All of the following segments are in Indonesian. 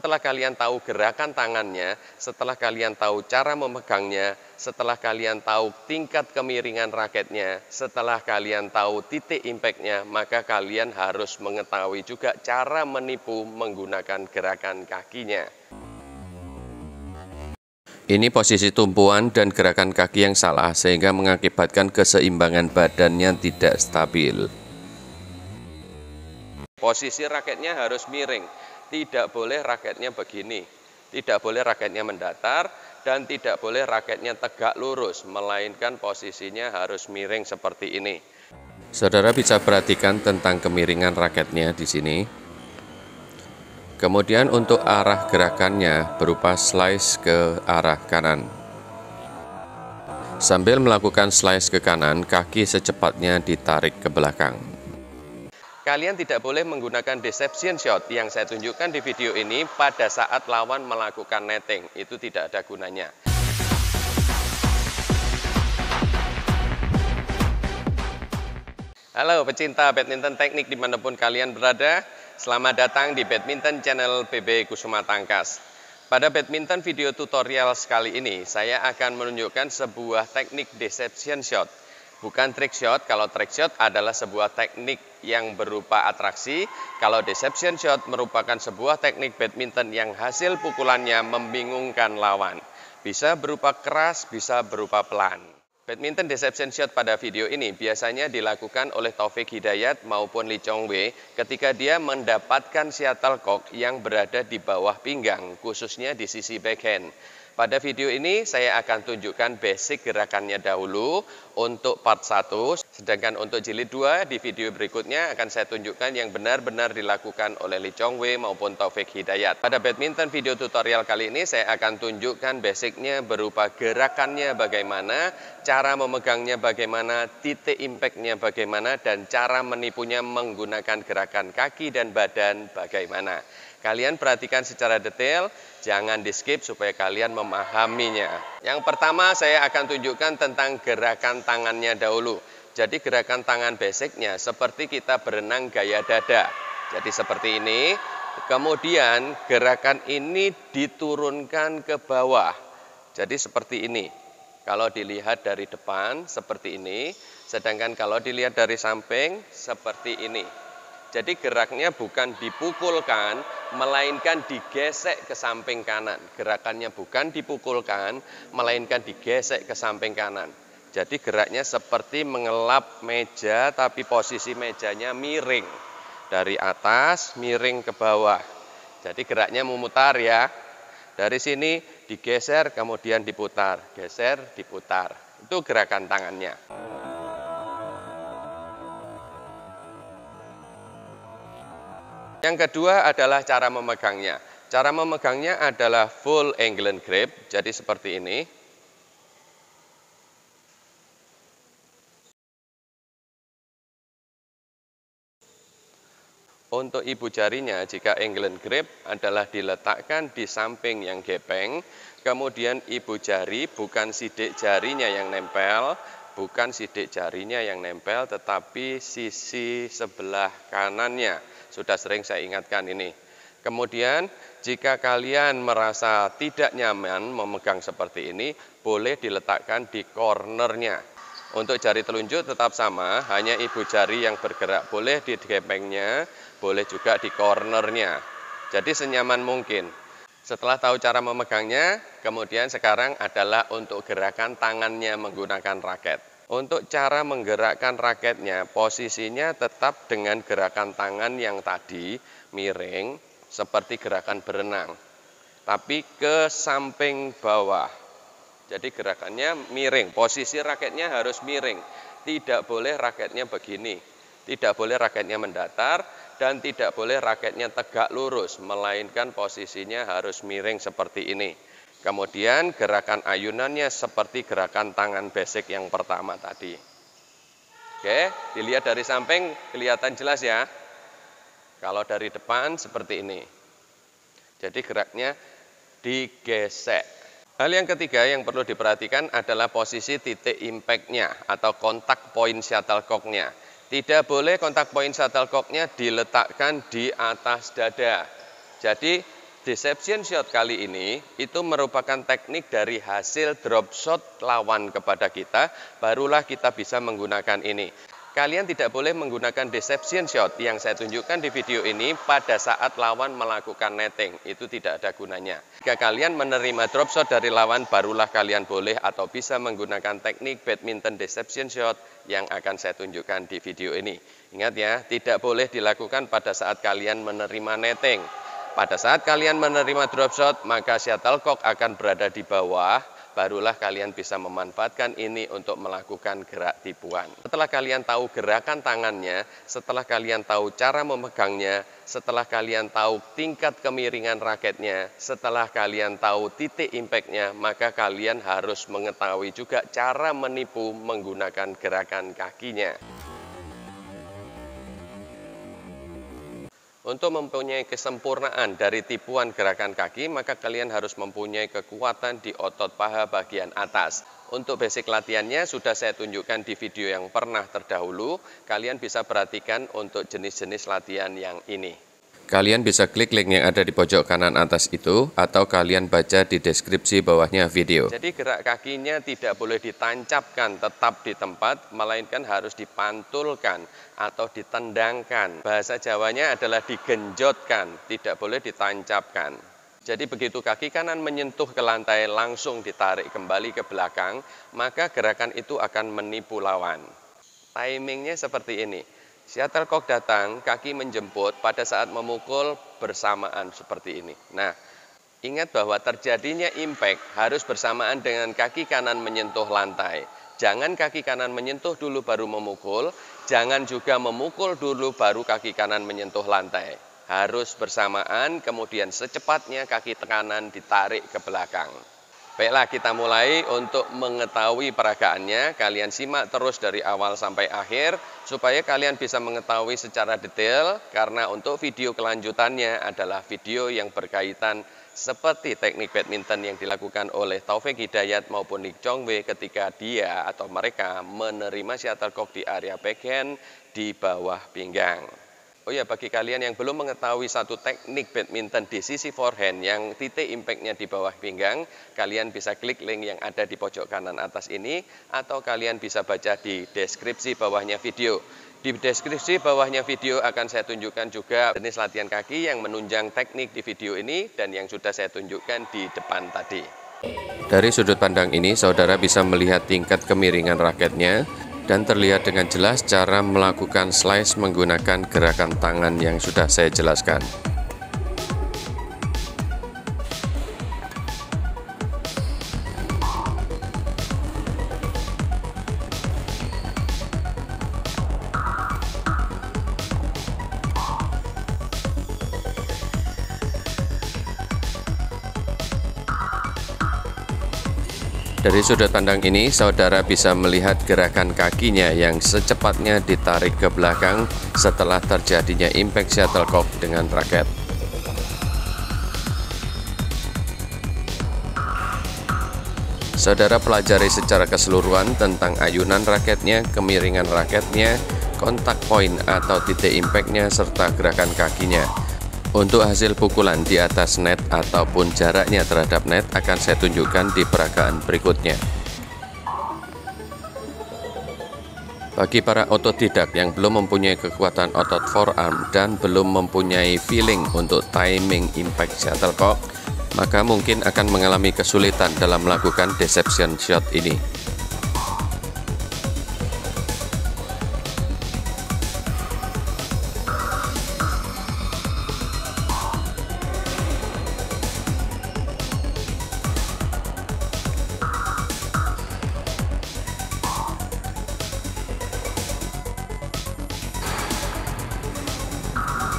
Setelah kalian tahu gerakan tangannya, setelah kalian tahu cara memegangnya, setelah kalian tahu tingkat kemiringan raketnya, setelah kalian tahu titik impact-nya, maka kalian harus mengetahui juga cara menipu menggunakan gerakan kakinya. Ini posisi tumpuan dan gerakan kaki yang salah sehingga mengakibatkan keseimbangan badannya tidak stabil. Posisi raketnya harus miring, tidak boleh raketnya begini, tidak boleh raketnya mendatar, dan tidak boleh raketnya tegak lurus, melainkan posisinya harus miring seperti ini. Saudara bisa perhatikan tentang kemiringan raketnya di sini. Kemudian untuk arah gerakannya berupa slice ke arah kanan. Sambil melakukan slice ke kanan, kaki secepatnya ditarik ke belakang. Kalian tidak boleh menggunakan deception shot yang saya tunjukkan di video ini pada saat lawan melakukan netting. Itu tidak ada gunanya. Halo pecinta badminton teknik dimanapun kalian berada. Selamat datang di Badminton Channel PB Kusuma Tangkas. Pada badminton video tutorial sekali ini, saya akan menunjukkan sebuah teknik deception shot. Bukan trick shot, kalau trick shot adalah sebuah teknik yang berupa atraksi. Kalau deception shot merupakan sebuah teknik badminton yang hasil pukulannya membingungkan lawan. Bisa berupa keras, bisa berupa pelan. Badminton deception shot pada video ini biasanya dilakukan oleh Taufik Hidayat maupun Lee Chong Wei ketika dia mendapatkan shuttlecock yang berada di bawah pinggang, khususnya di sisi backhand. Pada video ini saya akan tunjukkan basic gerakannya dahulu untuk part 1, sedangkan untuk jilid 2 di video berikutnya akan saya tunjukkan yang benar-benar dilakukan oleh Lee Chong Wei maupun Taufik Hidayat. Pada badminton video tutorial kali ini saya akan tunjukkan basicnya berupa gerakannya bagaimana, cara memegangnya bagaimana, titik impact-nya bagaimana, dan cara menipunya menggunakan gerakan kaki dan badan bagaimana. Kalian perhatikan secara detail, jangan di-skip supaya kalian memahaminya. Yang pertama saya akan tunjukkan tentang gerakan tangannya dahulu. Jadi gerakan tangan basicnya seperti kita berenang gaya dada. Jadi seperti ini, kemudian gerakan ini diturunkan ke bawah. Jadi seperti ini. Kalau dilihat dari depan seperti ini, sedangkan kalau dilihat dari samping seperti ini. Jadi geraknya bukan dipukulkan, melainkan digesek ke samping kanan. Gerakannya bukan dipukulkan, melainkan digesek ke samping kanan. Jadi geraknya seperti mengelap meja, tapi posisi mejanya miring. Dari atas, miring ke bawah. Jadi geraknya memutar ya. Dari sini digeser, kemudian diputar. Geser, diputar. Itu gerakan tangannya. Yang kedua adalah cara memegangnya. Cara memegangnya adalah full angle grip, jadi seperti ini. Untuk ibu jarinya, jika angle grip adalah diletakkan di samping yang gepeng, kemudian ibu jari bukan sidik jarinya yang nempel, tetapi sisi sebelah kanannya. Sudah sering saya ingatkan ini. Kemudian jika kalian merasa tidak nyaman memegang seperti ini, boleh diletakkan di cornernya. Untuk jari telunjuk tetap sama, hanya ibu jari yang bergerak. Boleh di gepengnya, boleh juga di cornernya. Jadi senyaman mungkin. Setelah tahu cara memegangnya, kemudian sekarang adalah untuk gerakan tangannya menggunakan raket. Untuk cara menggerakkan raketnya, posisinya tetap dengan gerakan tangan yang tadi, miring, seperti gerakan berenang. Tapi ke samping bawah. Jadi gerakannya miring, posisi raketnya harus miring. Tidak boleh raketnya begini, tidak boleh raketnya mendatar, dan tidak boleh raketnya tegak lurus, melainkan posisinya harus miring seperti ini. Kemudian gerakan ayunannya seperti gerakan tangan basic yang pertama tadi. Oke, dilihat dari samping kelihatan jelas ya. Kalau dari depan seperti ini. Jadi geraknya digesek. Hal yang ketiga yang perlu diperhatikan adalah posisi titik impact-nya atau kontak point shuttlecock-nya. Tidak boleh kontak point shuttlecock-nya diletakkan di atas dada. Jadi Deception shot kali ini itu merupakan teknik dari hasil drop shot lawan kepada kita, barulah kita bisa menggunakan ini. Kalian tidak boleh menggunakan deception shot yang saya tunjukkan di video ini pada saat lawan melakukan netting. Itu tidak ada gunanya. Jika kalian menerima drop shot dari lawan, barulah kalian boleh atau bisa menggunakan teknik badminton deception shot yang akan saya tunjukkan di video ini. Ingat ya, tidak boleh dilakukan pada saat kalian menerima netting. Pada saat kalian menerima drop shot, maka shuttlecock akan berada di bawah, barulah kalian bisa memanfaatkan ini untuk melakukan gerak tipuan. Setelah kalian tahu gerakan tangannya, setelah kalian tahu cara memegangnya, setelah kalian tahu tingkat kemiringan raketnya, setelah kalian tahu titik impactnya, maka kalian harus mengetahui juga cara menipu menggunakan gerakan kakinya. Untuk mempunyai kesempurnaan dari tipuan gerakan kaki, maka kalian harus mempunyai kekuatan di otot paha bagian atas. Untuk basic latihannya sudah saya tunjukkan di video yang pernah terdahulu. Kalian bisa perhatikan untuk jenis-jenis latihan yang ini. Kalian bisa klik link yang ada di pojok kanan atas itu, atau kalian baca di deskripsi bawahnya video. Jadi gerak kakinya tidak boleh ditancapkan tetap di tempat, melainkan harus dipantulkan atau ditendangkan. Bahasa Jawanya adalah digenjotkan, tidak boleh ditancapkan. Jadi begitu kaki kanan menyentuh ke lantai, langsung ditarik kembali ke belakang, maka gerakan itu akan menipu lawan. Timingnya seperti ini. Shuttlecock datang, kaki menjemput, pada saat memukul bersamaan seperti ini. Nah, ingat bahwa terjadinya impact harus bersamaan dengan kaki kanan menyentuh lantai. Jangan kaki kanan menyentuh dulu baru memukul, jangan juga memukul dulu baru kaki kanan menyentuh lantai. Harus bersamaan, kemudian secepatnya kaki kanan ditarik ke belakang. Baiklah, kita mulai. Untuk mengetahui peragaannya, kalian simak terus dari awal sampai akhir, supaya kalian bisa mengetahui secara detail, karena untuk video kelanjutannya adalah video yang berkaitan seperti teknik badminton yang dilakukan oleh Taufik Hidayat maupun Nick Chongwei ketika dia atau mereka menerima shuttlecock di area backhand di bawah pinggang. Oh ya, bagi kalian yang belum mengetahui satu teknik badminton di sisi forehand yang titik impactnya di bawah pinggang, kalian bisa klik link yang ada di pojok kanan atas ini, atau kalian bisa baca di deskripsi bawahnya video. Di deskripsi bawahnya video akan saya tunjukkan juga jenis latihan kaki yang menunjang teknik di video ini dan yang sudah saya tunjukkan di depan tadi. Dari sudut pandang ini, saudara bisa melihat tingkat kemiringan raketnya, dan terlihat dengan jelas cara melakukan slice menggunakan gerakan tangan yang sudah saya jelaskan. Dari sudut pandang ini, saudara bisa melihat gerakan kakinya yang secepatnya ditarik ke belakang setelah terjadinya impact shuttlecock dengan raket. Saudara pelajari secara keseluruhan tentang ayunan raketnya, kemiringan raketnya, kontak point atau titik impactnya, serta gerakan kakinya. Untuk hasil pukulan di atas net ataupun jaraknya terhadap net akan saya tunjukkan di peragaan berikutnya. Bagi para otodidak yang belum mempunyai kekuatan otot forearm dan belum mempunyai feeling untuk timing impact shuttlecock, maka mungkin akan mengalami kesulitan dalam melakukan deception shot ini.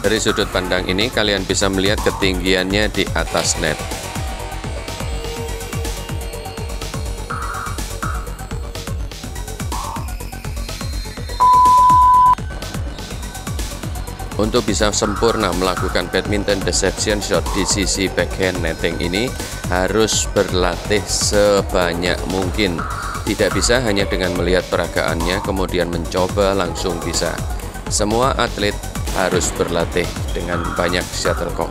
Dari sudut pandang ini, kalian bisa melihat ketinggiannya di atas net. Untuk bisa sempurna melakukan badminton deception shot di sisi backhand netting ini, harus berlatih sebanyak mungkin. Tidak bisa hanya dengan melihat peragaannya kemudian mencoba langsung bisa. Semua atlet harus berlatih dengan banyak shuttlecock.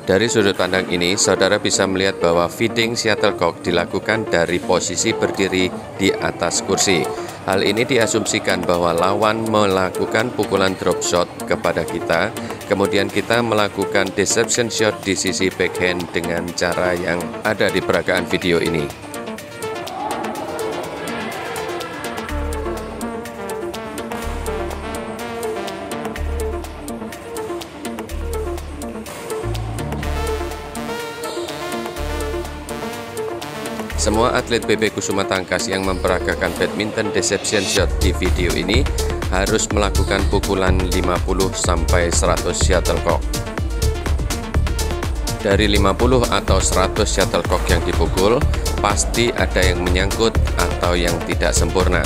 Dari sudut pandang ini, saudara bisa melihat bahwa feeding shuttlecock dilakukan dari posisi berdiri di atas kursi. Hal ini diasumsikan bahwa lawan melakukan pukulan drop shot kepada kita, kemudian kita melakukan deception shot di sisi backhand dengan cara yang ada di peragaan video ini. Semua atlet PB Kusuma Tangkas yang memperagakan badminton deception shot di video ini harus melakukan pukulan 50-100 shuttlecock. Dari 50 atau 100 shuttlecock yang dipukul, pasti ada yang menyangkut atau yang tidak sempurna.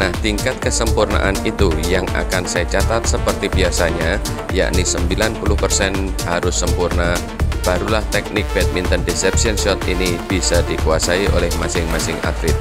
Nah, tingkat kesempurnaan itu yang akan saya catat seperti biasanya, yakni 90% harus sempurna. Barulah teknik badminton deception shot ini bisa dikuasai oleh masing-masing atlet.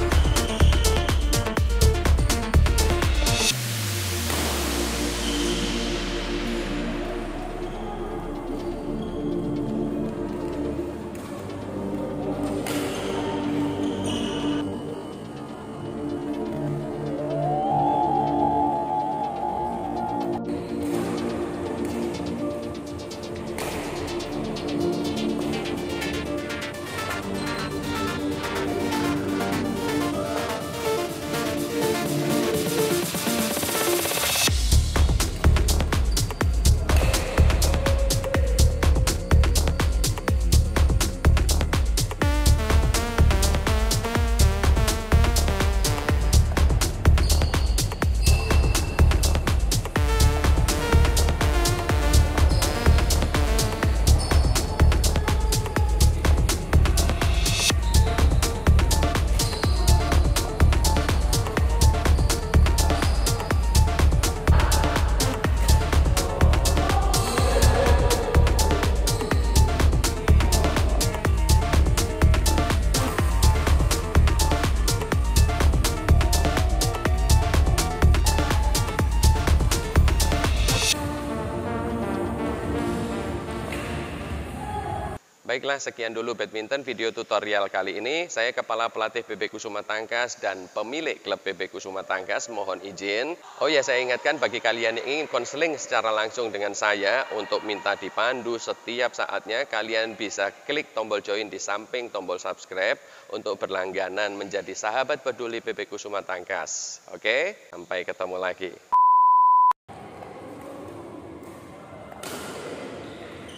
Baiklah, sekian dulu badminton video tutorial kali ini. Saya Kepala Pelatih PB Kusuma Tangkas dan pemilik klub PB Kusuma Tangkas mohon izin. Oh ya, saya ingatkan bagi kalian yang ingin konseling secara langsung dengan saya untuk minta dipandu setiap saatnya, kalian bisa klik tombol join di samping tombol subscribe untuk berlangganan menjadi sahabat peduli PB Kusuma Tangkas. Oke, sampai ketemu lagi.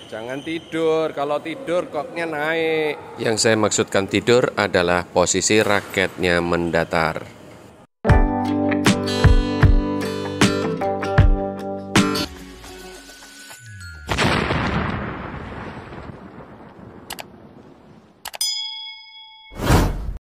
Jangan tidur, kalau tidur koknya naik. Yang saya maksudkan tidur adalah posisi raketnya mendatar.